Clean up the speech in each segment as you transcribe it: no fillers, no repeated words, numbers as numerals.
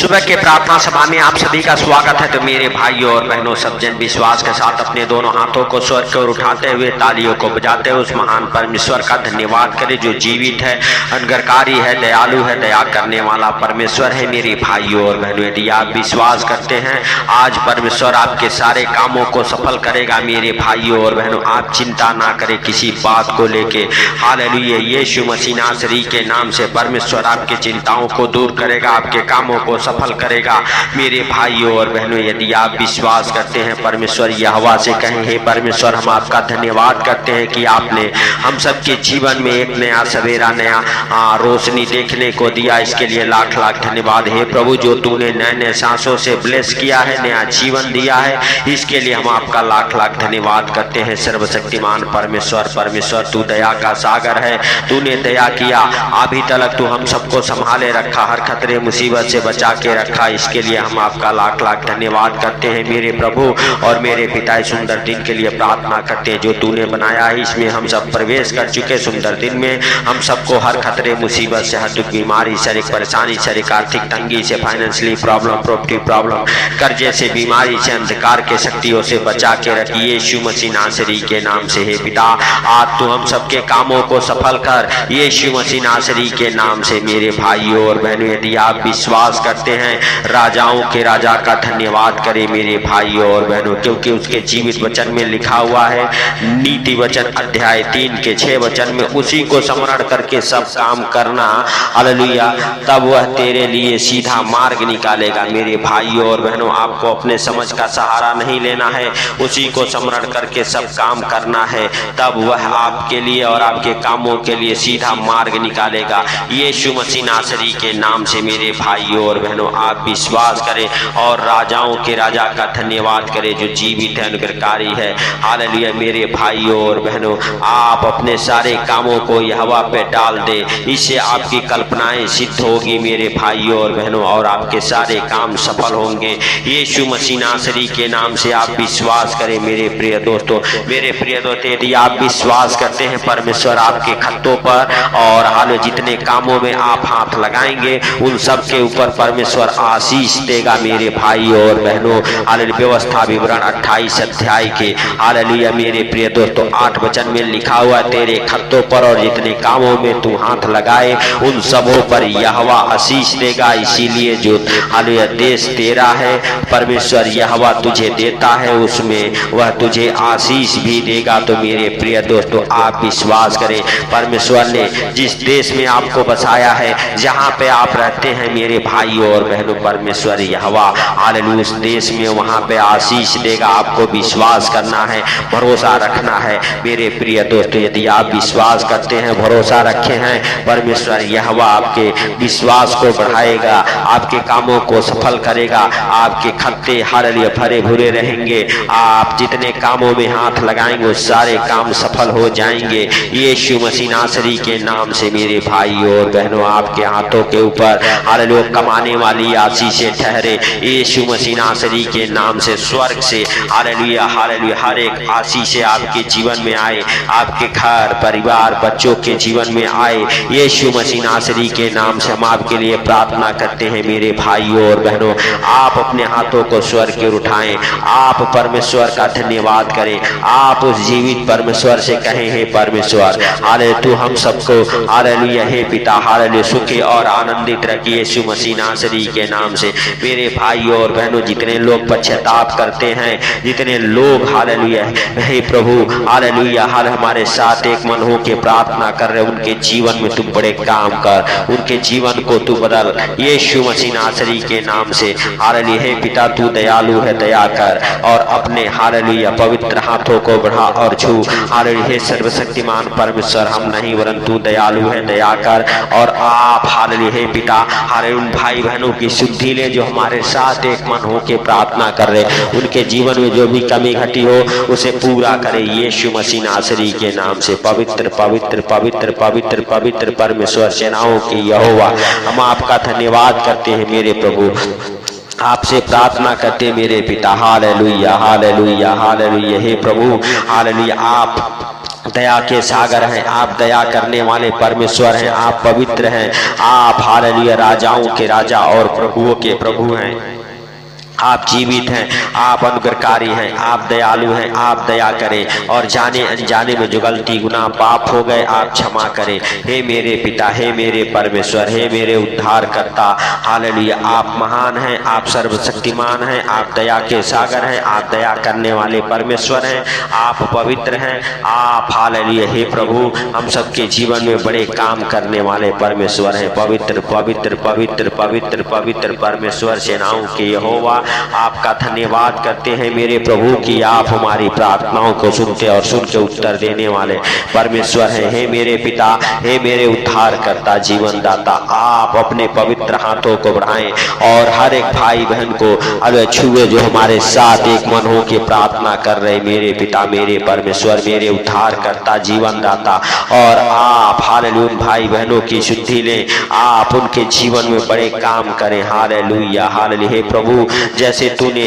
सुबह के प्रार्थना सभा में आप सभी का स्वागत है। तो मेरे भाइयों और बहनों, सब जन विश्वास के साथ अपने दोनों हाथों को स्वर्ग की ओर उठाते हुए तालियों को बजाते हुए उस महान परमेश्वर का धन्यवाद करें जो जीवित है, अनुग्रहकारी है, दयालु है, दया करने वाला परमेश्वर है। मेरे भाइयों और बहनों, यदि आप विश्वास करते हैं आज परमेश्वर आपके सारे कामों को सफल करेगा। मेरे भाइयों और बहनों, आप चिंता ना करें किसी बात को लेके। हालेलुया, यीशु मसीह नासरी के नाम से परमेश्वर आपकी चिंताओं को दूर करेगा, आपके कामों को सफल करेगा। मेरे भाइयों और बहनों, यदि आप विश्वास करते हैं परमेश्वर यहोवा से कहें, हे परमेश्वर, हम आपका धन्यवाद करते हैं कि आपने हम सबके जीवन में एक नया सवेरा, नया रोशनी देखने को दिया। इसके लिए लाख लाख धन्यवाद। हे प्रभु, जो तूने नए नए सांसों से ब्लेस किया है, नया जीवन दिया है, इसके लिए हम आपका लाख लाख धन्यवाद करते हैं। सर्वशक्तिमान परमेश्वर, परमेश्वर तू दया का सागर है, तूने दया किया, अभी तक तू हम सबको संभाले रखा, हर खतरे मुसीबत से बचा के रखा। इसके लिए हम आपका लाख लाख धन्यवाद करते हैं मेरे प्रभु और मेरे पिता। सुंदर दिन के लिए प्रार्थना करते हैं जो तूने बनाया है, इसमें हम सब प्रवेश कर चुके। सुंदर दिन में हम सबको हर खतरे मुसीबत से, हर दुख, बीमारी, शारीरिक परेशानी, शारीरिक आर्थिक तंगी से, फाइनेंशियली प्रॉब्लम, प्रॉपर्टी प्रॉब्लम, कर्जे से, बीमारी से, अंधकार के शक्तियों से बचा के रखिए यीशु मसीह नासरी के नाम से। हे पिता, आज तू हम सबके कामों को सफल कर यीशु मसीह नासरी के नाम से। मेरे भाइयों और बहनों, यदि आप विश्वास करते हैं राजाओं के राजा का धन्यवाद करें मेरे भाइयों और बहनों, क्योंकि उसके जीवित वचन में लिखा हुआ है, नीति वचन अध्याय 3 के 6 वचन में, उसी को स्मरण करके सब काम करना, हालेलुया, तब वह तेरे लिए सीधा मार्ग निकालेगा। मेरे भाइयों और बहनों, आपको अपने समझ का सहारा नहीं लेना है, उसी को स्मरण करके सब काम करना है, तब वह आपके लिए और आपके कामों के लिए सीधा मार्ग निकालेगा यीशु मसीह नासरी के नाम से। मेरे भाइयों और बहनों, आप विश्वास करें और राजाओं के राजा का धन्यवाद करें जो जीवित है, अनुग्रहकारी है। हालेलुया, मेरे भाइयों और बहनों, आप अपने सारे कामों को यहोवा पे डाल दे, इससे आपकी कल्पनाएं सिद्ध होगी मेरे भाइयों और बहनों, और आपके सारे काम सफल होंगे यीशु मसीह नासरी के नाम से। आप विश्वास करें मेरे प्रिय दोस्तों, मेरे प्रिय दोस्तों, यदि आप विश्वास करते हैं परमेश्वर आपके खतों पर और हाल जितने कामों में आप हाथ लगाएंगे उन सब के ऊपर परमेश्वर आशीष देगा मेरे भाइयों और बहनों। हालेलुया, व्यवस्था विवरण 28 अध्याय के, हालेलुया, मेरे प्रिय दोस्तों, 8 वचन में लिखा हुआ, तेरे खतों पर और जितने कामों में तू हाथ लगाए उन सबों पर यहोवा आशीष देगा। इसीलिए जो हालेलुया देश तेरा है, परमेश्वर यहोवा तुझे देता है, उसमें वह तुझे आशीष भी देगा। तो मेरे प्रिय दोस्तों, आप विश्वास करें, परमेश्वर ने जिस देश में आपको बसाया है, जहाँ पे आप रहते हैं मेरे भाइयों और बहनों, परमेश्वर यहोवा हालेलुया उस देश में वहाँ पे आशीष देगा। आपको विश्वास करना है, भरोसा रखना है मेरे प्रिय दोस्तों। यदि आप विश्वास करते हैं, भरोसा रखे हैं, परमेश्वर यहोवा आपके विश्वास को बढ़ाएगा, आपके कामों को सफल करेगा, आपके खत्ते हालेलुया भरे भूरे रहेंगे। आप जितने कामों में हाथ लगाएंगे उस सारे काम सफल हो जाएंगे यीशु मसीह नासरी के नाम से। मेरे भाइयों और बहनों, आपके हाथों के ऊपर हालेलुया कमाने वाली आशीषें ठहरे यीशु मसीह नासरी के नाम से। स्वर्ग से हालेलुया हालेलुया हर एक आशीषें आपके जीवन में आए, आपके घर परिवार बच्चों के जीवन में आए यीशु मसीह नासरी के नाम से। हम आपके लिए प्रार्थना करते हैं मेरे भाइयों और बहनों, आप अपने हाथों को स्वर्ग की ओर उठाएं, आप परमेश्वर का धन्यवाद करें, आप उस जीवित परमेश्वर से कहें, हे परमेश्वर हालेलुया तू हम सबको हालेलुया हे पिता हालेलुया सुखी और आनंदित रखिए यीशु मसीह नासरी के नाम से। मेरे भाइयों और बहनों, जितने लोग पश्चाताप करते हैं, जितने लोग हालेलुया हे प्रभु हालेलुया हाल हमारे साथ एक मन हो के प्रार्थना कर रहे, उनके जीवन में तू बड़े काम कर, उनके जीवन को तू बदल यीशु मसीह नासरी के नाम से। हालेलुया हे पिता, तू दयालु है, दया कर और अपने हालेलुया पवित्र हाथों को बढ़ा और छू। हालेलुया हे सर्वशक्तिमान परमेश्वर, हम नहीं वरन तू दयालु है, दया कर और आप हालेलुया हे पिता हालेलुया उन भाई बहनों की शुद्धि ले जो हमारे साथ एक मन हो के प्रार्थना कर रहे, उनके जीवन में जो भी कमी घटी हो उसे पूरा करे यीशु मसीह नासरी के नाम से। पवित्र पवित्र पवित्र पवित्र पवित्र परमेश्वर सेनाओं की यहोवा, हम आपका धन्यवाद करते हैं मेरे प्रभु, आपसे प्रार्थना करते मेरे पिता। हालेलुया हालेलुया हालेलुया हे प्रभु हालेलुया, आप दया के सागर हैं, आप दया करने वाले परमेश्वर हैं, आप पवित्र हैं, आप हालेलुया राजाओं के राजा और प्रभुओं के प्रभु हैं। आप जीवित हैं, आप अनुग्रहकारी हैं, आप दयालु हैं, आप दया करें और जाने अनजाने में जो गलती गुनाह पाप हो गए आप क्षमा करें। हे मेरे पिता, हे मेरे परमेश्वर, हे मेरे उद्धार करता, हालेलुया आप महान हैं, आप सर्वशक्तिमान हैं, आप दया के सागर हैं, आप दया करने वाले परमेश्वर हैं, आप पवित्र हैं, आप हालेलुया हे प्रभु हम सबके जीवन में बड़े काम करने वाले परमेश्वर हैं। पवित्र पवित्र पवित्र पवित्र पवित्र परमेश्वर सेनाओं के यहोवा आपका धन्यवाद करते हैं मेरे प्रभु कि आप हमारी प्रार्थनाओं को सुनते और सुन के उत्तर देने वाले परमेश्वर हैं। हे मेरे पिता, हे मेरे उद्धार करता, जीवन दाता, आप अपने पवित्र हाथों को बढ़ाएं और हर एक भाई बहन को अगर छुए जो हमारे साथ एक मन हो के प्रार्थना कर रहे मेरे पिता, मेरे परमेश्वर, मेरे उद्धार करता, जीवन दाता, और आप हालेलुया उन भाई बहनों की शुद्धि लें, आप उनके जीवन में बड़े काम करें। हालेलुया हालेलुया हे प्रभु जैसे तूने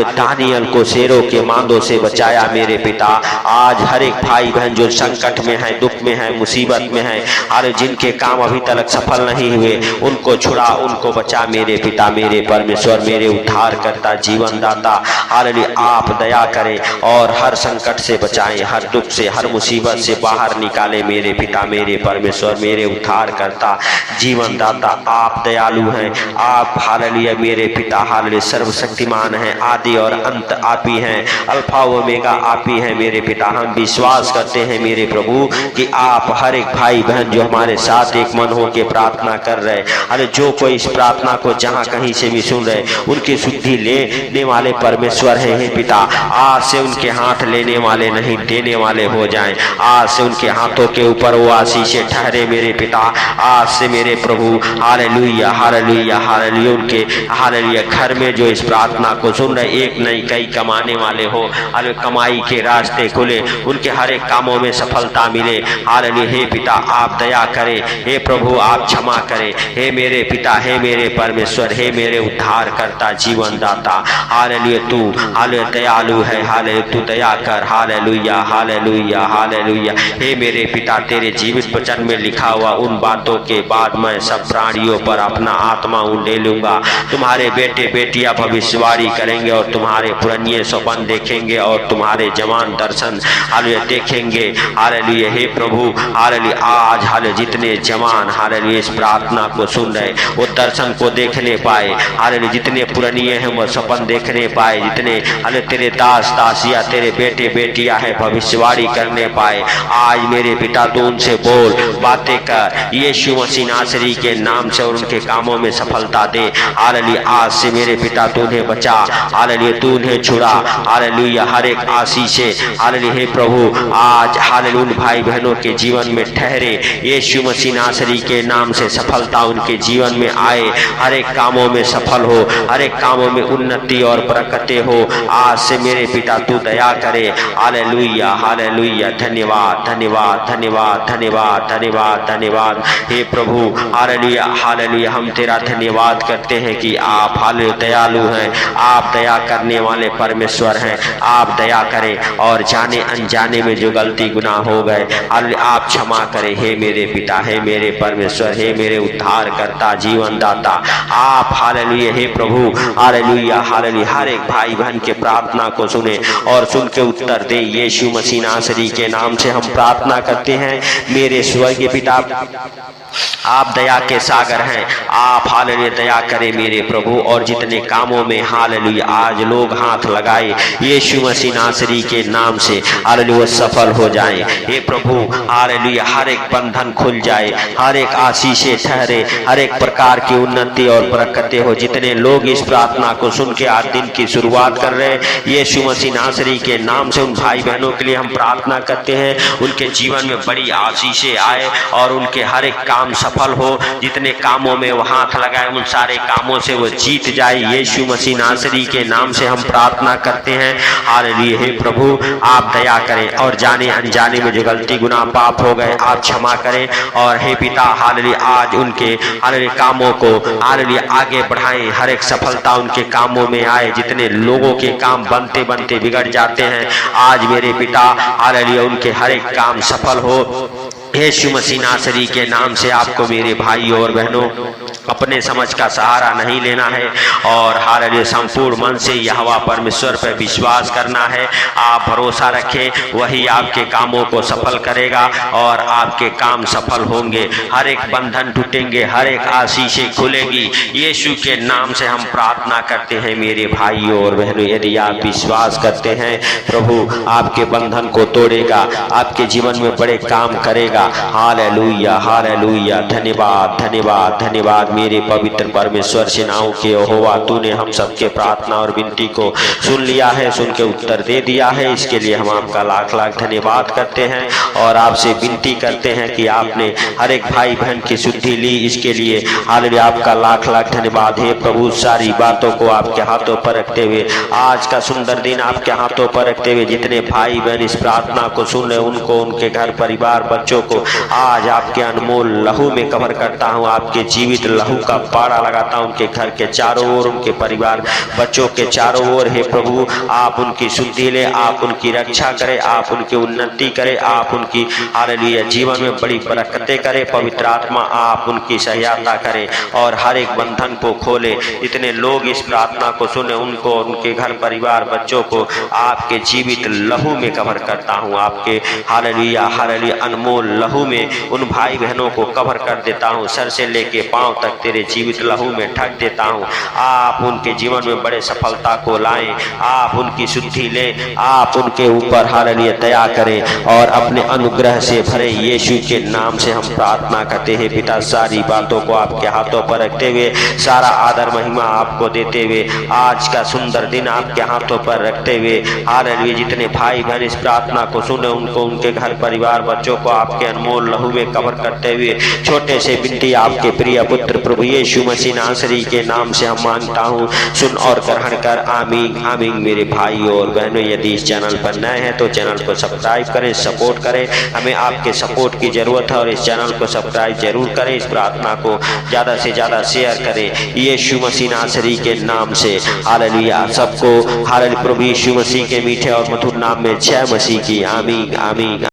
दानियल को शेरों के मांदों से बचाया मेरे पिता, आज हर एक भाई बहन जो संकट में है, दुख में है, मुसीबत में है, अरे जिनके काम अभी तक सफल नहीं हुए उनको छुड़ा, उनको बचा मेरे पिता, मेरे परमेश्वर, मेरे उद्धार करता, जीवन दाता। हालेलुया आप दया करें और हर संकट से बचाएं, हर दुख से, हर मुसीबत से बाहर निकाले मेरे पिता, मेरे परमेश्वर, मेरे उद्धार करता, जीवन दाता। आप दयालु हैं, आप हालेलुया मेरे पिता हालेलुया सर्वशक्तिमान हैं, आदि और अंत आप ही हैं, अल्फा ओमेगा आप ही हैं मेरे पिता। हम विश्वास करते हैं मेरे प्रभु कि आप हर एक भाई बहन जो हमारे साथ एक मन हो के प्रार्थना कर रहे, अरे जो कोई इस प्रार्थना को जहां कहीं से भी सुन रहे उनकी शुद्धि लेने वाले परमेश्वर हैं। हे पिता आज से उनके हाथ लेने वाले नहीं देने वाले हो जाएं, आज से उनके हाथों के ऊपर वो आशीषें ठहरे मेरे पिता। आज से मेरे प्रभु हालेलुया हालेलुया हालेलुया उनके हालेलुया घर में जो इस प्रार्थना को सुन रहे एक नहीं कई कमाने वाले हो, अरे कमाई के रास्ते खुले, उनके हर एक कामों में सफलता मिले। हालेलुया हे पिता आप दया करें, हे प्रभु आप क्षमा करें, हे मेरे पिता, हे मेरे परमेश्वर, हे मेरे उद्धार करता, जीवन दाता। हालेलुया तू हालेलुया दयालु है, हालेलुया तू दया कर, हालेलुया हालेलुया हालेलुया हे मेरे पिता तेरे जीवित वचन में लिखा हुआ उन बातों के बाद मैं सब प्राणियों पर अपना आत्मा उंडे लूंगा। तुम्हारे बेटे बेटियां भविष्यवाणी करेंगे और तुम्हारे पुराने सपन देखेंगे और तुम्हारे जवान दर्शन हालेलुया देखेंगे। हालेलुया हे प्रभु हालेलुया आज हालेलुया जितने जवान हालेलुया इस प्रार्थना को सुन रहे वो दर्शन को देखने पाए, हालेलुया जितने पुराने हैं वो सपन देखने पाए, जितने हालेलुया तेरे दास दासिया तेरे बेटे बेटियां हैं भविष्यवाणी करने पाए। आज मेरे पिता तू उनसे बोल, बातें कर यीशु मसीह नासरी के नाम से और उनके कामों में सफलता दे। हालेलुया आज से मेरे पिता तू उन्हें बचा, हालेलुया तू उन्हें छुड़ा, हालेलुया हर एक आशीषें हालेलुया हे प्रभु आज हालेलुया उन भाई बहनों के जीवन में ठहरे, यीशु मसीह नासरी के नाम से सफलता उनके जीवन में आए, हर एक कामों में सफल हो, हर एक कामों में उन्नति और बरकतें हो। आज से मेरे पिता तू दया करे। हालेलुया हालेलुया धन्यवाद धन्यवाद धन्यवाद धन्यवाद धन्यवाद धन्यवाद हे प्रभु हालेलुया हालेलुया हम तेरा धन्यवाद करते हैं कि आप हालेलुया दयालु हैं, आप दया करने वाले परमेश्वर हैं। आप दया करें और जाने अनजाने में जो गलती गुनाह हो गए हालेलुया आप क्षमा करें। हे मेरे पिता, हे मेरे परमेश्वर, हे मेरे उद्धार करता, जीवन दाता, आप हालेलुया हे प्रभु हालेलुया हालेलुया हर एक भाई बहन के प्रार्थना को सुने और सुन के उत्तर दे। यीशु मसीह नासरी के नाम से हम प्रार्थना करते हैं मेरे स्वर्गीय पिता। आप दया के सागर हैं, आप हालेलुया दया करें मेरे प्रभु। और जितने कामों में हालेलुया आज लोग हाथ लगाए यीशु मसीह नासरी के नाम से हालेलुया सफल हो जाएं। हे प्रभु हालेलुया हर एक बंधन खुल जाए, हर एक आशीषें ठहरे, हर एक प्रकार की उन्नति और बरकतें हो। जितने लोग इस प्रार्थना को सुन के आज दिन की शुरुआत कर रहे हैं यीशु मसीह नासरी के नाम से उन भाई बहनों के लिए हम प्रार्थना करते हैं, उनके जीवन में बड़ी आशीषें आए और उनके हर एक काम सफल हो। जितने कामों में वो हाथ लगाए उन सारे कामों से वो जीत जाए यीशु यीशु मसीह नासरी के नाम से हम प्रार्थना करते हैं। हालेलुया। हे प्रभु आप दया करें और जाने अनजाने में जो गलती गुनाह पाप हो गए आप क्षमा करें। और हे पिता हालेलुया आज उनके हालेलुया कामों को हालेलुया आगे बढ़ाएं, हर एक सफलता उनके कामों में आए। जितने लोगों के काम बनते बनते बिगड़ जाते हैं आज मेरे पिता हालेलुया उनके हर एक काम सफल हो। यीशु मसीह नासरी के नाम से आपको मेरे भाई और बहनों अपने समझ का सहारा नहीं लेना है और हालेलुया संपूर्ण मन से यहोवा परमेश्वर पर विश्वास करना है। आप भरोसा रखें, वही आपके कामों को सफल करेगा और आपके काम सफल होंगे। हर एक बंधन टूटेंगे, हर एक आशीषें खुलेगी। यीशु के नाम से हम प्रार्थना करते हैं मेरे भाइयों और बहनों। यदि आप विश्वास करते हैं प्रभु आपके बंधन को तोड़ेगा, आपके जीवन में बड़े काम करेगा। Hallelujah hallelujah. धन्यवाद धन्यवाद धन्यवाद मेरे पवित्र परमेश्वर सेनाओं के यहोवा, तूने हम सबके प्रार्थना और विनती को सुन लिया है, सुन के उत्तर दे दिया है। इसके लिए हम आपका लाख लाख धन्यवाद करते हैं और आपसे विनती करते हैं कि आपने हर एक भाई बहन की शुद्धि ली, इसके लिए हालेलुया आपका लाख लाख धन्यवाद। हे प्रभु सारी बातों को आपके हाथों पर रखते हुए, आज का सुंदर दिन आपके हाथों पर रखते हुए, जितने भाई बहन इस प्रार्थना को सुन रहे उनको, उनके घर परिवार बच्चों को आज आपके अनमोल लहू में कवर करता हूँ। आपके जीवित लहू का पाड़ा लगाता हूँ उनके घर के चारों ओर, उनके परिवार बच्चों के चारों ओर। हे प्रभु आप उनकी शुद्धि ले, आप उनकी रक्षा करें, आप उनकी उन्नति करें, आप उनकी हालेलुया जीवन में बड़ी बरकतें करें। पवित्र आत्मा आप उनकी सहायता करें और हर एक बंधन को खोले। इतने लोग इस प्रार्थना को सुने उनको, उनके घर परिवार बच्चों को आपके जीवित लहू में कवर करता हूँ। आपके हालेलुया हालेलुया अनमोल लहू में उन भाई बहनों को कवर कर देता हूँ, सर से लेके पांव तक तेरे जीवित लहू में ढक देता हूँ। आप उनके जीवन में बड़े सफलता को लाएं, आप उनकी शुद्धि लें, आप उनके ऊपर हालेलुया दया करें और अपने अनुग्रह से भरे। यीशु के नाम से हम प्रार्थना करते हैं पिता, सारी बातों को आपके हाथों पर रखते हुए, सारा आदर महिमा आपको देते हुए, आज का सुंदर दिन आपके हाथों पर रखते हुए हालेलुया जितने भाई बहन इस प्रार्थना को सुने उनको, उनके घर परिवार बच्चों को आपके अनमोल लहू में कवर करते हुए, छोटे से बिनती आपके प्रिय पुत्र प्रभु यीशु मसीह नासरी के नाम से हम मांगता हूँ, सुन और ग्रहण कर। आमीन आमीन। मेरे भाई और बहनों यदि इस चैनल पर नए हैं तो चैनल को सब्सक्राइब करें, सपोर्ट करें। हमें आपके सपोर्ट की जरूरत है और इस चैनल को सब्सक्राइब जरूर करें। इस प्रार्थना को ज्यादा से ज्यादा शेयर करें यीशु मसीह नासरी के नाम से। हालेलुया सबको हालेलुया प्रभु यीशु मसीह के मीठे और मधुर नाम में जय मसीह की। आमीन आमीन।